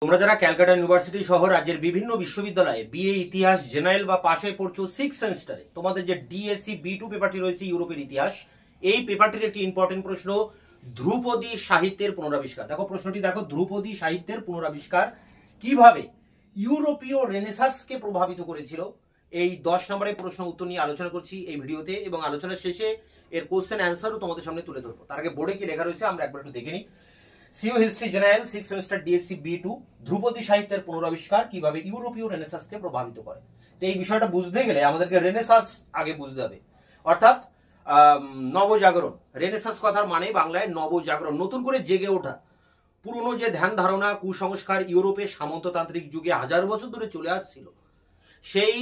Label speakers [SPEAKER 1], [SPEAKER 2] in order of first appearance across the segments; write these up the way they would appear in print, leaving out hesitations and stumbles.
[SPEAKER 1] তোমরা যারা ক্যালকাটা ইউনিভার্সিটি সহ রাজ্যের বিভিন্ন বিশ্ববিদ্যালয়ে বিএ ইতিহাস জেনারেল বা পাশে পড়ছো 6 সেমিস্টারে, তোমাদের যে ডিএসসি B2 পেপারটি রয়েছে ইউরোপের ইতিহাস, এই পেপারটির একটি ইম্পর্টেন্ট প্রশ্ন ধ্রুপদী সাহিত্যের পুনরাবিষ্কার। দেখো প্রশ্নটি দেখো, ধ্রুপদী সাহিত্যের পুনরাবিষ্কার কিভাবে ইউরোপীয় রেনেসাঁসকে প্রভাবিত করেছিল। এই 10 নম্বরের প্রশ্ন উত্তর নিয়ে আলোচনা করছি এই ভিডিওতে, এবং আলোচনার শেষে এর কোশ্চেন অ্যান্সারও তোমাদের সামনে তুলে ধরবো। তার আগে বোর্ডে কি লেখা রয়েছে আমরা একবার একটু দেখে নিই। CU history general 6 semester DSC B2, ধ্রুপদী সাহিত্যের পুনরাবিষ্কার কিভাবে ইউরোপীয় রেনেসাঁসকে প্রভাবিত করে। তো এই বিষয়টা বুঝতে গেলে আমাদেরকে রেনেসাঁস আগে বুঝতে হবে, অর্থাৎ নবজাগরণ। রেনেসাঁস কথার মানে বাংলায় নবজাগরণ, নতুন করে জেগে ওঠা। পুরনো যে ধ্যান ধারণা কুসংস্কার ইউরোপে সামন্ততান্ত্রিক যুগে হাজার বছর ধরে চলে আসছিল, সেই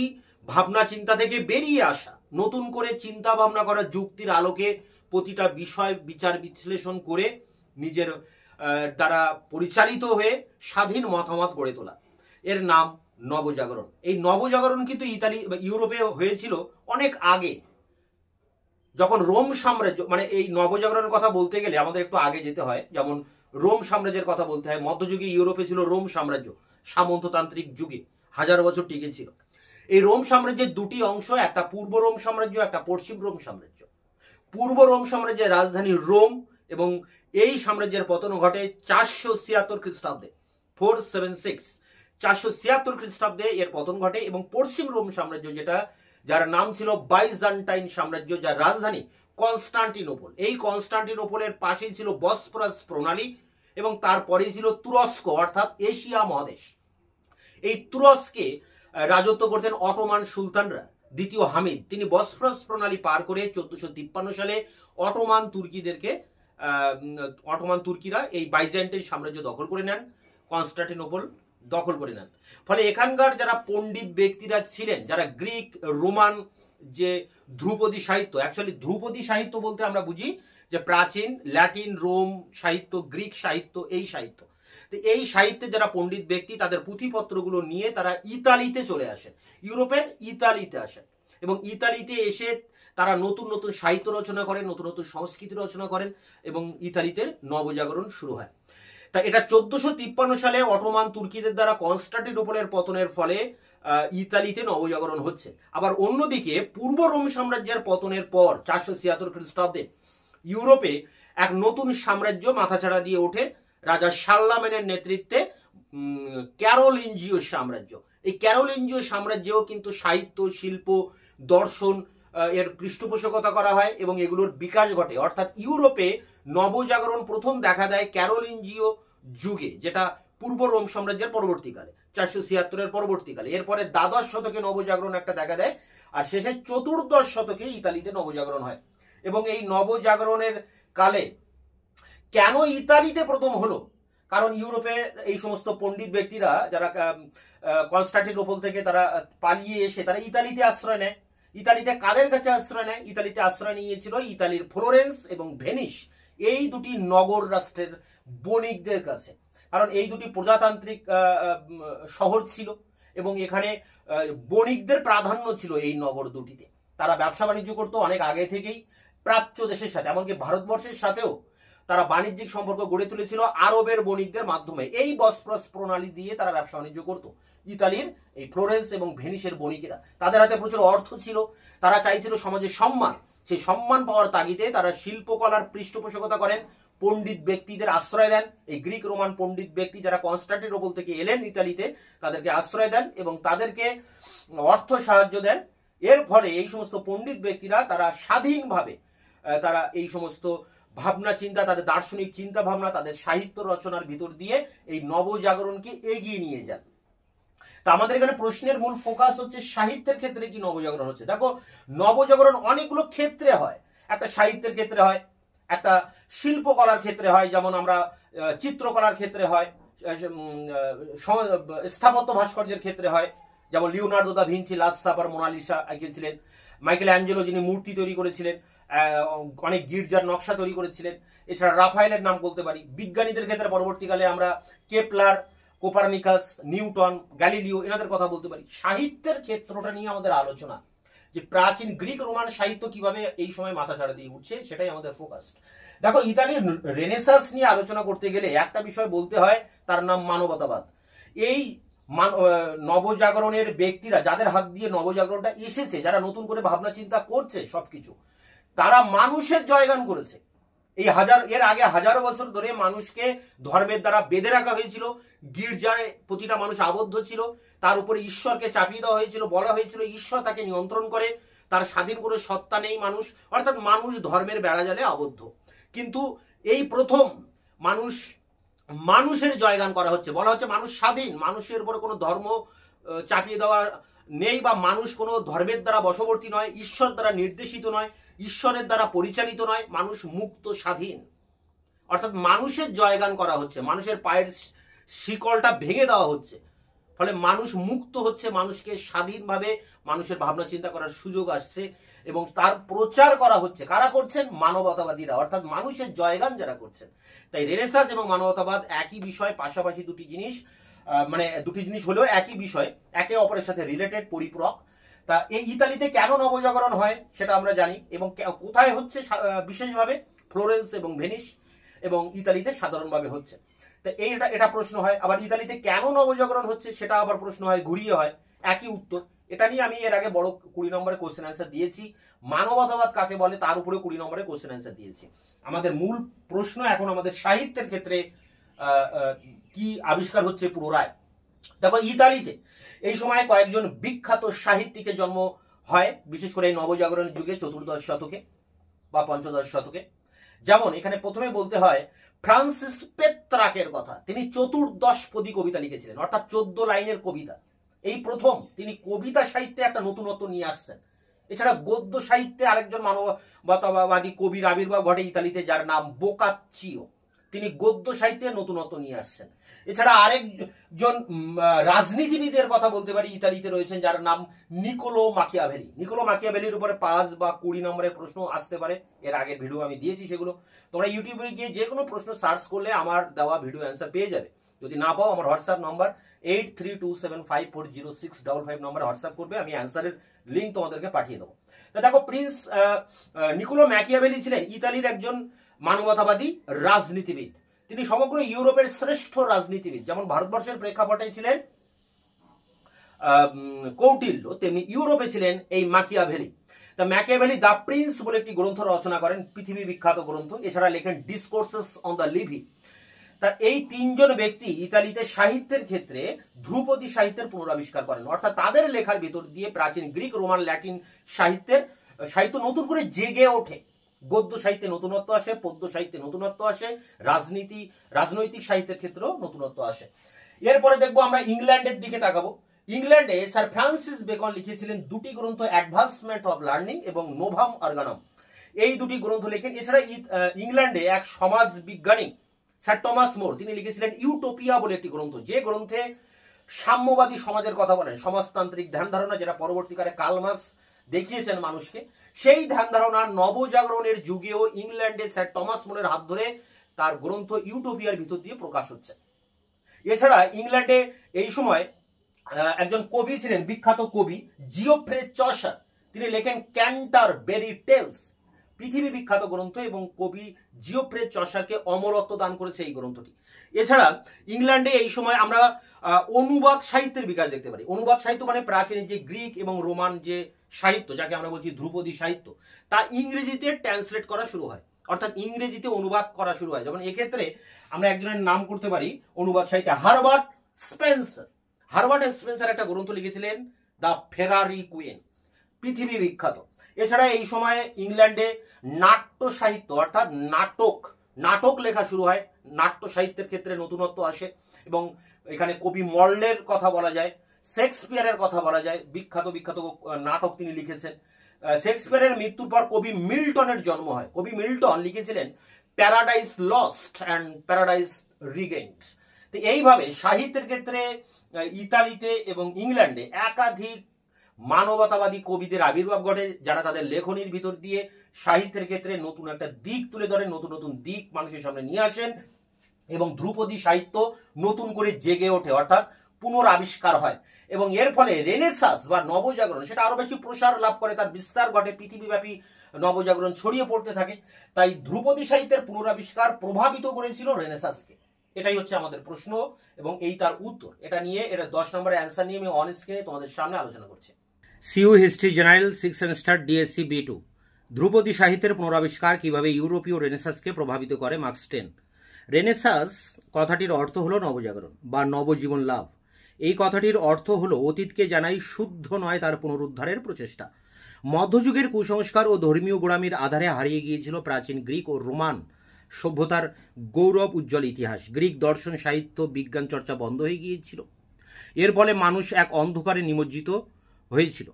[SPEAKER 1] ভাবনা চিন্তা থেকে বেরিয়ে আসা, নতুন করে চিন্তা ভাবনা করা, যুক্তির আলোকে প্রতিটা বিষয় বিচার বিশ্লেষণ করে নিজের দ্বারা পরিচালিত হয়ে স্বাধীন মতামত গড়ে তোলা, এর নাম নবজাগরণ। এই নবজাগরণ কিন্তু ইউরোপে হয়েছিল অনেক আগে, যখন রোম সাম্রাজ্য, মানে এই নবজাগরণের কথা বলতে গেলে আমাদের একটু আগে যেতে হয়। যেমন রোম সাম্রাজ্যের কথা বলতে হয়। মধ্যযুগে ইউরোপে ছিল রোম সাম্রাজ্য, সামন্ততান্ত্রিক যুগে হাজার বছর টিকে ছিল। এই রোম সাম্রাজ্যের দুটি অংশ, একটা পূর্ব রোম সাম্রাজ্য, একটা পশ্চিম রোম সাম্রাজ্য। পূর্ব রোম সাম্রাজ্যের রাজধানী রোম, এবং এই সাম্রাজ্যের পতন ঘটে 476 খ্রিস্টাব্দে, 476 476 খ্রিস্টাব্দে এর পতন ঘটে। এবং পশ্চিম রোম সাম্রাজ্য, যেটা যার নাম ছিল বাইজান্টাইন সাম্রাজ্য, যার রাজধানী কনস্টান্টিনোপল, এই কনস্টান্টিনোপলের পাশেই ছিল বসফরাস প্রণালী, এবং তারপরেই ছিল তুরস্ক, অর্থাৎ এশিয়া মহাদেশ। এই তুরস্কে রাজত্ব করতেন অটোমান সুলতানরা। দ্বিতীয় হামিদ, তিনি বসফরাস প্রণালী পার করে 1453 সালে অটোমান তুর্কিরা এই বাইজেন্টাইন সাম্রাজ্য দখল করে নেন, কনস্টান্টিনোপল দখল করে নেন। ফলে এখানকার যারা পণ্ডিত ব্যক্তিরা ছিলেন, যারা গ্রিক রোমান যে ধ্রুপদী সাহিত্য, অ্যাকচুয়ালি ধ্রুপদী সাহিত্য বলতে আমরা বুঝি যে প্রাচীন ল্যাটিন, রোম সাহিত্য, গ্রিক সাহিত্য, এই সাহিত্য। তো এই সাহিত্যে যারা পণ্ডিত ব্যক্তি, তাদের পুঁথিপত্রগুলো নিয়ে তারা ইতালিতে চলে আসেন, ইউরোপের ইতালিতে আসেন, এবং ইতালিতে এসে তারা নতুন নতুন সাহিত্য রচনা করেন, নতুন নতুন সংস্কৃতি রচনা করেন, এবং ইতালিতে নবজাগরণ শুরু হয়। তা এটা 1453 সালে অটোমান তুর্কিদের দ্বারা কনস্টান্টিনোপলের পতনের ফলে ইতালিতে নবজাগরণ হচ্ছে। আবার অন্যদিকে পূর্ব রোম সাম্রাজ্যের পতনের পর 476 খ্রিস্টাব্দে ইউরোপে এক নতুন সাম্রাজ্য মাথাচাড়া দিয়ে ওঠে, রাজা শার্লামেনের নেতৃত্বে ক্যারোলিঞ্জিয় সাম্রাজ্য। এই ক্যারোলিঞ্জিয় সাম্রাজ্যেও কিন্তু সাহিত্য, শিল্প, দর্শন এর পৃষ্ঠপোষকতা করা হয়, এবং এগুলোর বিকাশ ঘটে। অর্থাৎ ইউরোপে নবজাগরণ প্রথম দেখা দেয় ক্যারোলিঞ্জিয় যুগে, যেটা পূর্ব রোম সাম্রাজ্যের পরবর্তীকালে, 476-এর পরবর্তীকালে। এরপরে দ্বাদশ শতকে নবজাগরণ একটা দেখা দেয়, আর শেষে চতুর্দশ শতকে ইতালিতে নবজাগরণ হয়। এবং এই নবজাগরণের কালে কেন ইতালিতে প্রথম হলো, কারণ ইউরোপের এই সমস্ত পণ্ডিত ব্যক্তিরা যারা কনস্টান্টিনোপল থেকে তারা পালিয়ে এসে তারা ইতালিতে আশ্রয় নেয়। ইতালিতে কাদের কাছে আশ্রয় নেয়? ইতালিতে আশ্রয় নিয়েছিল ইতালির ফ্লোরেন্স এবং ভেনিস, এই দুটি নগর রাষ্ট্রের বণিকদের কাছে। কারণ এই দুটি প্রজাতান্ত্রিক শহর ছিল, এবং এখানে বণিকদের প্রাধান্য ছিল এই নগর দুটিতে। তারা ব্যবসা বাণিজ্য করতো অনেক আগে থেকেই প্রাচ্য দেশের সাথে, এমনকি ভারতবর্ষের সাথেও তারা বাণিজ্যিক সম্পর্ক গড়ে তুলেছিল আরবের বণিকদের মাধ্যমে। এই বসফরাস প্রণালী দিয়ে তারা ব্যবসা বাণিজ্য করতো। ইতালির এই ফ্লোরেন্স এবং ভেনিসের বণিকেরা, তাদের হাতে প্রচুর অর্থ ছিল, তারা চাইছিল সমাজের সম্মান। সেই সম্মান পাওয়ার তাগিদে তারা শিল্পকলার পৃষ্ঠপোষকতা করেন, পণ্ডিত ব্যক্তিদের আশ্রয় দেন। এই গ্রিক রোমান পণ্ডিত ব্যক্তি যারা কনস্টান্টিনোপল থেকে এলেন ইতালিতে, তাদেরকে আশ্রয় দেন এবং তাদেরকে অর্থ সাহায্য দেন। এর ফলে এই সমস্ত পণ্ডিত ব্যক্তিরা তারা স্বাধীনভাবে তারা এই সমস্ত ভাবনা চিন্তা, তাদের দার্শনিক চিন্তা ভাবনা, তাদের সাহিত্য রচনার ভিতর দিয়ে এই নবজাগরণকে এগিয়ে নিয়ে যান। তা আমাদের এখানে প্রশ্নের মূল ফোকাস হচ্ছে সাহিত্যের ক্ষেত্রে কি নবজাগরণ হচ্ছে। দেখো, নবজাগরণ অনেকগুলো ক্ষেত্রে হয়। একটা সাহিত্যের ক্ষেত্রে হয়, একটা শিল্পকলার ক্ষেত্রে হয়, যেমন আমরা চিত্রকলার ক্ষেত্রে হয়, স্থাপত্য ভাস্কর্যের ক্ষেত্রে হয়, যেমন Leonardo da Vinci Last Supper, Mona Lisa এঁকেছিলেন। মাইকেল অ্যাঞ্জেলো, যিনি মূর্তি তৈরি করেছিলেন, অনেক গির্জার নকশা তৈরি করেছিলেন। এছাড়া রাফায়েলের নাম বলতে পারি। বিজ্ঞানীদের ক্ষেত্রে পরবর্তীকালে আমরা কেপলার, কোপারনিকাস, নিউটন, গ্যালিলিও, এনাদের কথা বলতে পারি। সাহিত্যের ক্ষেত্রটা নিয়ে আমাদের আলোচনা, যে প্রাচীন গ্রিক রোমান সাহিত্য কিভাবে এই সময় মাথাচাড়া দিয়ে উঠছে, সেটাই আমাদের ফোকাস। দেখো, ইতালির রেনেসাঁস নিয়ে আলোচনা করতে গেলে একটা বিষয় বলতে হয়, তার নাম মানবতাবাদ। এই নবজাগরণের ব্যক্তিরা, যাদের হাত দিয়ে নবজাগরণটা এসেছে, যারা নতুন করে ভাবনা চিন্তা করছে সবকিছু, তারা মানুষের জয়গান করেছে। এর আগে হাজারো বছর ধরে মানুষকে ধর্মের দ্বারা বেঁধে রাখা হয়েছিল, গির্জায় প্রতিটা মানুষ আবদ্ধ ছিল, তার উপরে ঈশ্বরকে চাপিয়ে দেওয়া হয়েছিল, বলা হয়েছিল ঈশ্বর তাকে নিয়ন্ত্রণ করে, তার স্বাধীন কোনো সত্তা নেই মানুষ, অর্থাৎ মানুষ ধর্মের বেড়াজালে আবদ্ধ। কিন্তু এই প্রথম মানুষের জয়গান করা হচ্ছে, বলা হচ্ছে মানুষ স্বাধীন, মানুষের উপরে কোনো ধর্ম চাপিয়ে দেওয়া নেই, বা মানুষ কোনো ধর্মের দ্বারা বশবর্তী নয়, ঈশ্বর দ্বারা নির্দেশিত নয়, ঈশ্বরের দ্বারা পরিচালিত নয়, মানুষ মুক্ত স্বাধীন। অর্থাৎ মানুষের জয়গান করা হচ্ছে, মানুষের পায়ের শিকলটা ভেঙে দেওয়া হচ্ছে, ফলে মানুষ মুক্ত হচ্ছে, মানুষকে স্বাধীনভাবে মানুষের ভাবনা চিন্তা করার সুযোগ আসছে, এবং তার প্রচার করা হচ্ছে। কারা করছেন? মানবতাবাদীরা, অর্থাৎ মানুষের জয়গান যারা করছেন। তাই রেনেসাঁস এবং মানবতাবাদ একই বিষয়, পাশাপাশি দুটি জিনিস, মানে দুটি জিনিস হলেও একই বিষয়, একে অপরের সাথে রিলেটেড, পরিপূরক। তা এই ইতালিতে কেন নবজাগরণ হয় সেটা আমরা জানি, এবং কোথায় হচ্ছে বিশেষভাবে? ফ্লোরেন্স এবং ভেনিস এবং ইতালিতে সাধারণভাবে হচ্ছে। তা এটা প্রশ্ন হয়। আবার ইতালিতে কেন নবজাগরণ হচ্ছে সেটা আবার প্রশ্ন হয়, ঘুরিয়ে হয়, একই উত্তর। এটা নিয়ে আমি এর আগে বড় 20 নম্বরে কোশ্চেন অ্যান্সার দিয়েছি। মানবতাবাদ কাকে বলে তার উপরে 20 নম্বরে কোশ্চেন অ্যান্সার দিয়েছি। আমাদের মূল প্রশ্ন এখন আমাদের সাহিত্যের ক্ষেত্রে কি আবিষ্কার হচ্ছে পুনরায়। দেখো, ইতালিতে এই সময় কয়েকজন বিখ্যাত সাহিত্যিকের জন্ম হয়, বিশেষ করে এই নবজাগরণের যুগে, চতুর্দশ শতকে বা পঞ্চদশ শতকে। যেমন এখানে প্রথমে বলতে হয় ফ্রান্সিস পেত্রাকের কথা। তিনি 14পদী কবিতা লিখেছিলেন, অর্থাৎ 14 লাইনের কবিতা। এই প্রথম তিনি কবিতা সাহিত্যে একটা নতুনত্ব নিয়ে আসছেন। এছাড়া গদ্য সাহিত্যে আরেকজন মানবতাবাদী কবির আবির্ভাব ঘটে ইতালিতে, যার নাম বোকাচ্চিও। তিনি গদ্য সাহিত্যে নতুনত্ব নিয়ে আসছেন। এছাড়া আরেকজন রাজনীতিবিদের কথা বলতে পারি, ইতালিতে রয়েছেন, যার নাম নিকোলো মাকিয়াভেলি। নিকোলো মাকিয়াভেলির উপরে 5 বা 20 নম্বরের প্রশ্ন আসতে পারে, এর আগের ভিডিও আমি দিয়েছি সেগুলো। তোমরা ইউটিউবে গিয়ে যে কোনো প্রশ্ন সার্চ করলে আমার দেওয়া ভিডিও অ্যান্সার পেয়ে যাবে। যদি না পাও, আমার হোয়াটসঅ্যাপ নম্বর 8327540655 নম্বরে হোয়াটসঅ্যাপ করবে, আমি অ্যান্সারের লিঙ্ক তোমাদেরকে পাঠিয়ে দেবো। তো দেখো, প্রিন্স নিকোলো ম্যাকিয়াভেলি ছিলেন ইতালির একজন মানবতাবাদী রাজনীতিবিদ। তিনি সমগ্র ইউরোপের শ্রেষ্ঠ রাজনীতিবিদ। যেমন ভারতবর্ষের প্রেক্ষাপটে ছিলেন কৌটিল্য, তেমনি ইউরোপে ছিলেন এই মাকিয়াভেলি। তা ম্যাকিয়াভেলি দ্য প্রিন্স বলে একটি গ্রন্থ রচনা করেন, পৃথিবী বিখ্যাত গ্রন্থ। এছাড়া লেখেন ডিসকোর্সেস অন দ্য লিভি। তা এই তিনজন ব্যক্তি ইতালিতে সাহিত্যের ক্ষেত্রে ধ্রুপদী সাহিত্যের পুনরাবিষ্কার করেন, অর্থাৎ তাদের লেখার ভিতর দিয়ে প্রাচীন গ্রিক, রোমান, ল্যাটিন সাহিত্য নতুন করে জেগে ওঠে। গদ্য সাহিত্যে নতুনত্ব আসে, পদ্য সাহিত্যে নতুনত্ব আসে, রাজনৈতিক সাহিত্যের ক্ষেত্রেও নতুনত্ব আসে। এরপরে দেখবো আমরা ইংল্যান্ডের দিকে তাকাবো। ইংল্যান্ডে স্যার ফ্রান্সিস বেকন লিখেছিলেন দুটি গ্রন্থ, অ্যাডভান্সমেন্ট অফ লার্নিং এবং নোভাম অর্গানাম। এই দুটি গ্রন্থ লেখেন। এছাড়া ইংল্যান্ডে এক সমাজ বিজ্ঞানী স্যার টমাস মোর, তিনি লিখেছিলেন ইউটোপিয়া বলে একটি গ্রন্থ, যে গ্রন্থে সাম্যবাদী সমাজের কথা বলেন, সমাজতান্ত্রিক ধ্যান ধারণা, যেটা পরবর্তীকালে কার্ল মার্কস দেখিয়েছেন মানুষকে। সেই ধ্যান ধারণা নবজাগরণের যুগেও ইংল্যান্ডে স্যার টমাস মোরের হাত ধরে তার গ্রন্থ ইউটোপিয়ার ভিতর দিয়ে প্রকাশ হচ্ছে। এছাড়া ইংল্যান্ডে এই সময় একজন কবি ছিলেন, বিখ্যাত কবি জিওফ্রে চসার। তিনি লেখেন ক্যান্টারবেরি টেলস, পৃথিবী বিখ্যাত গ্রন্থ, এবং কবি জিওফ্রে চসারকে অমরত্ব দান করেছে এই গ্রন্থটি। এছাড়া ইংল্যান্ডে এই সময় আমরা অনুবাদ সাহিত্যের বিকাশ দেখতে পারি। অনুবাদ সাহিত্য মানে প্রাচীন যে গ্রিক এবং রোমান যে সাহিত্য, যাকে আমরা বলছি ধ্রুপদী সাহিত্য, তা ইংরেজিতে ট্রান্সলেট করা শুরু হয়, অর্থাৎ ইংরেজিতে অনুবাদ করা শুরু হয়। যেমন এক্ষেত্রে আমরা একজনের নাম করতে পারি অনুবাদ সাহিত্যে, হারবার্ট স্পেন্সার। হারবার্ট স্পেন্সার একটা গ্রন্থ লিখেছিলেন দ্য ফেরারি কুইন, পৃথিবী বিখ্যাত। এছাড়া এই সময়ে ইংল্যান্ডে নাট্য সাহিত্য, অর্থাৎ নাটক লেখা শুরু হয়। নাট্য সাহিত্যের ক্ষেত্রে নতুনত্ব আসে, এবং এখানে কবি মর্লের কথা বলা যায়, শেক্সপিয়ারের কথা বলা যায়। বিখ্যাত নাটক তিনি লিখেছেন। শেক্সপিয়ারের মৃত্যুর পর কবি মিল্টনের জন্ম হয়। কবি মিল্টন লিখেছিলেন প্যারাডাইস লস্ট অ্যান্ড প্যারাডাইস রিগেইনড। তো এইভাবে সাহিত্যের ক্ষেত্রে ইতালিতে এবং ইংল্যান্ডে একাধিক মানবতাবাদী কবিদের আবির্ভাব ঘটে, যারা তাদের লেখনীর ভিতর দিয়ে সাহিত্যের ক্ষেত্রে নতুন একটা দিক তুলে ধরেন, নতুন দিক মানুষের সামনে নিয়ে আসেন, এবং ধ্রুপদী সাহিত্য নতুন করে জেগে ওঠে, অর্থাৎ পুনরাবিষ্কার হয়। এবং এর ফলে রেনেসাঁস বা নবজাগরণ সেটা আরো বেশি প্রসার লাভ করে, তার বিস্তার ঘটে, পৃথিবীব্যাপী নবজাগরণ ছড়িয়ে পড়তে থাকে। তাই ধ্রুপদী সাহিত্যের পুনরাবিষ্কার প্রভাবিত করেছিল রেনেসাঁসকে। এটাই হচ্ছে আমাদের প্রশ্ন এবং এই তার উত্তর। এটা নিয়ে, এটা 10 নম্বরের অ্যান্সার নিয়ে আমি অন স্ক্রিনে তোমাদের সামনে আলোচনা করছি। CU history general 6 semester DSC B2, ধ্রুপদী সাহিত্যের পুনরাবিষ্কার কিভাবে ইউরোপীয় রেনেসাসকে প্রভাবিত করে, মার্কস 10। রেনেসাস কথাটির অর্থ হলো নবজাগরণ বা নবজীবন লাভ। এই কথাটির অর্থ হলো অতীতকে জানাই শুদ্ধ নয় তার পুনরুদ্ধারের প্রচেষ্টা। মধ্যযুগের কুসংস্কার ও ধর্মীয় গোড়ামির আধারে হারিয়ে গিয়েছিল প্রাচীন গ্রিক ও রোমান সভ্যতার গৌরব উজ্জ্বল ইতিহাস। গ্রিক দর্শন, সাহিত্য, বিজ্ঞান চর্চা বন্ধ হয়ে গিয়েছিল। এর ফলে মানুষ এক অন্ধকারে নিমজ্জিত হয়েছিল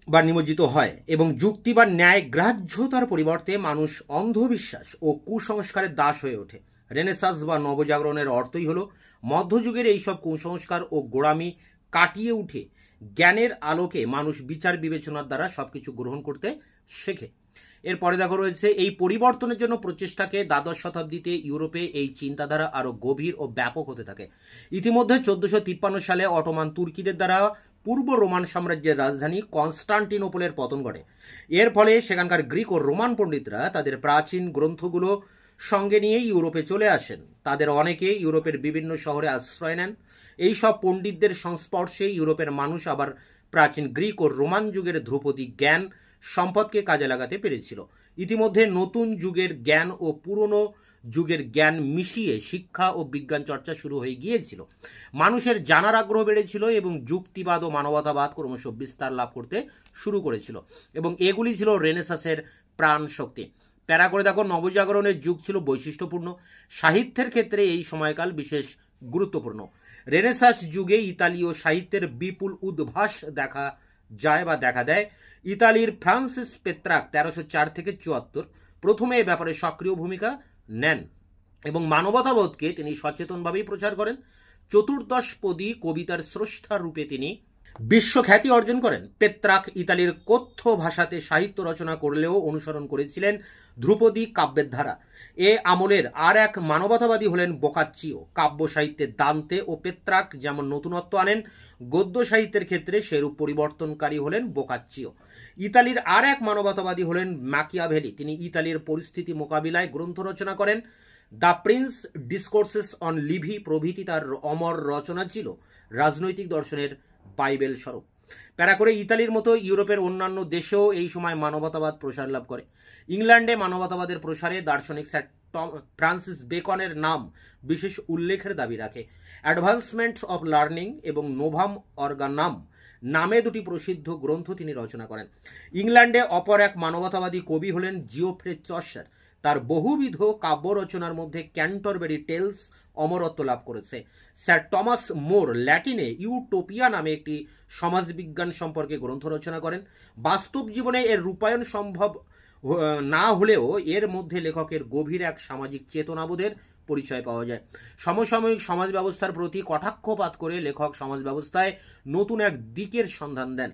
[SPEAKER 1] বা নিমজ্জিত হয় এবং যুক্তি বা ন্যায় গ্রাহ্যতার পরিবর্তে মানুষ অন্ধবিশ্বাস ও কুসংস্কারের দাস হয়ে ওঠে। রেনেসাস বা নবজাগরণের অর্থই হলো মধ্যযুগের এইসব কুসংস্কার ও গোড়ামি কাটিয়ে উঠে জ্ঞানের আলোকে মানুষ বিচার বিবেচনার দ্বারা সবকিছু গ্রহণ করতে শেখে। এরপরে দেখো রয়েছে এই পরিবর্তনের জন্য প্রচেষ্টাকে দ্বাদশ শতাব্দীতে ইউরোপে এই চিন্তাধারা আরো গভীর ও ব্যাপক হতে থাকে। ইতিমধ্যে 1453 সালে অটোমান তুর্কিদের দ্বারা পূর্ব রোমান সাম্রাজ্যের রাজধানী কনস্টান্টিনোপলের পতন ঘটে। এর ফলে সেখানকার গ্রিক ও রোমান পণ্ডিতরা তাদের প্রাচীন গ্রন্থগুলো সঙ্গে নিয়ে ইউরোপে চলে আসেন। তাদের অনেকে ইউরোপের বিভিন্ন শহরে আশ্রয় নেন। এই সব পণ্ডিতদের সংস্পর্শে ইউরোপের মানুষ আবার প্রাচীন গ্রিক ও রোমান যুগের ধ্রুপদী জ্ঞান সম্পদকে কাজে লাগাতে পেরেছিল। ইতিমধ্যে নতুন যুগের জ্ঞান ও পুরনো যুগের জ্ঞান মিশিয়ে শিক্ষা ও বিজ্ঞান চর্চা শুরু হয়ে গিয়েছিল। মানুষের জানার আগ্রহ বেড়েছিল এবং যুক্তিবাদ ও মানবতাবাদ ক্রমশ বিস্তার লাভ করতে শুরু করেছিল এবং এগুলি ছিল রেনেসাসের প্রাণ শক্তি। প্যারা করে দেখো, নবজাগরণের যুগ ছিল বৈশিষ্ট্যপূর্ণ। সাহিত্যের ক্ষেত্রে এই সময়কাল বিশেষ গুরুত্বপূর্ণ। রেনেসাস যুগে ইতালীয় সাহিত্যের বিপুল উদ্ভাস দেখা যায় বা দেখা দেয়। ইতালির ফ্রান্সিস পেত্রাক 1304 থেকে 74 প্রথমে এ ব্যাপারে সক্রিয় ভূমিকা নেন এবং মানবতাবোধকে তিনি সচেতনভাবেই প্রচার করেন। চতুর্দশপদী কবিতার স্রষ্টা রূপে তিনি বিশ্বখ্যাতি অর্জন করেন। পেত্রাক ইতালির কথ্য ভাষাতে সাহিত্য রচনা করলেও অনুসরণ করেছিলেন ধ্রুপদী কাব্যের ধারা। এ আমলের আর এক মানবতাবাদী হলেন বোকাচ্চিও। কাব্য সাহিত্যে দান্তে ও পেত্রাক যেমন নতুনত্ব আনেন, গদ্য সাহিত্যের ক্ষেত্রে সেরূপ পরিবর্তনকারী হলেন বোকাচ্চিও। ইতালির আর এক মানবতাবাদী হলেন ম্যাকিয়াভেলি। তিনি ইতালির পরিস্থিতি মোকাবিলায় গ্রন্থ রচনা করেন। The Prince, discourses on Libby প্রভৃতি তার অমর রচনা ছিল রাজনৈতিক দর্শনের বাইবেল স্বরূপ। প্যারা করে ইতালির মতো ইউরোপের অন্যান্য দেশেও এই সময় মানবতাবাদ প্রসার লাভ করে। ইংল্যান্ডে মানবতাবাদের প্রসারে দার্শনিক স্যার ফ্রান্সিস বেকনের নাম বিশেষ উল্লেখের দাবি রাখে। অ্যাডভান্সমেন্ট অফ লার্নিং এবং নোভাম অর্গানাম নামে দুটি প্রসিদ্ধ গ্রন্থ তিনি রচনা করেন। ইংল্যান্ডে অপর এক মানবতাবাদী কবি হলেন জিওফ্রে চসার। তার বহুবিধ কাব্য রচনার মধ্যে ক্যান্টরবেরি টেলস অমরত্ব লাভ করেছে। স্যার টমাস মোর ল্যাটিনে ইউটোপিয়া নামে একটি সমাজবিজ্ঞান সম্পর্কে গ্রন্থ রচনা করেন। বাস্তব জীবনে এর রূপায়ণ সম্ভব না হলেও এর মধ্যে লেখকের গভীর এক সামাজিক চেতনাবোধের পরিচয় পাওয়া যায়। সমসাময়িক সমাজ ব্যবস্থার প্রতি কটাক্ষপাত করে লেখক সমাজ ব্যবস্থায় নতুন এক দিকের সন্ধান দেন।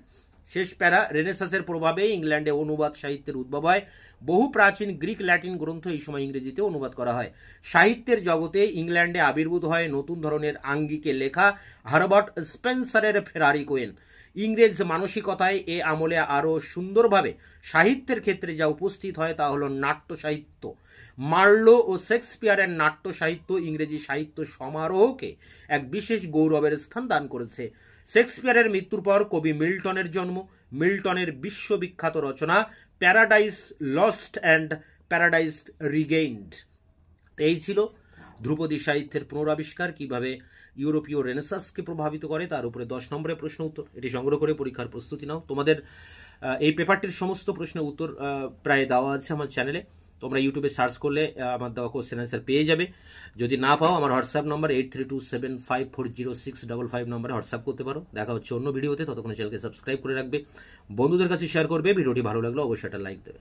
[SPEAKER 1] শেষ প্যারা, রেনেসাসের প্রভাবে ইংল্যান্ডে অনুবাদ সাহিত্যের উদ্ভব হয়। বহু প্রাচীন গ্রিক ল্যাটিন গ্রন্থ এই সময় ইংরেজিতে অনুবাদ করা হয়। সাহিত্যের জগতে ইংল্যান্ডে আবির্ভূত হয় নতুন ধরনের আঙ্গিকে লেখা হারবার্ট স্পেন্সারের ফেরারি কোয়েন। ইংরেজ মানসিকতায় এ আমলে আরো সুন্দরভাবে সাহিত্যের ক্ষেত্রে যা উপস্থিত হয় তা হলো নাট্য সাহিত্য। মার্লো ও শেক্সপিয়ারের নাট্য সাহিত্য ইংরেজি সাহিত্য সমারোহকে এক বিশেষ গৌরবের স্থান দান করেছে। শেক্সপিয়ারের মৃত্যুর পর কবি মিল্টনের জন্ম। মিল্টনের বিশ্ববিখ্যাত রচনা প্যারাডাইস লস্ট অ্যান্ড প্যারাডাইস রিগেইনড। এই ছিল ধ্রুপদী সাহিত্যের পুনরাবিষ্কার কিভাবে ইউরোপীয় রেনেসাসকে প্রভাবিত করে, তার উপরে 10 নম্বরের প্রশ্ন উত্তর। এটি সংগ্রহ করে পরীক্ষার প্রস্তুতি নাও। তোমাদের এই পেপারটির সমস্ত প্রশ্নের উত্তর প্রায় দেওয়া আছে আমার চ্যানেলে। তোমরা ইউটিউবে সার্চ করলে আমার দেওয়া কোশ্চেন অ্যান্সার পেয়ে যাবে। যদি না পাও, আমার হোয়াটসঅ্যাপ নম্বর 8327540655 নম্বরে হোয়াটসঅ্যাপ করতে পারো। দেখা হচ্ছে অন্য ভিডিওতে। ততক্ষণ চ্যানেলকে সাবস্ক্রাইব করে রাখবে, বন্ধুদের কাছে শেয়ার করবে। ভিডিওটি ভালো লাগলে অবশ্যই একটা লাইক দেবে।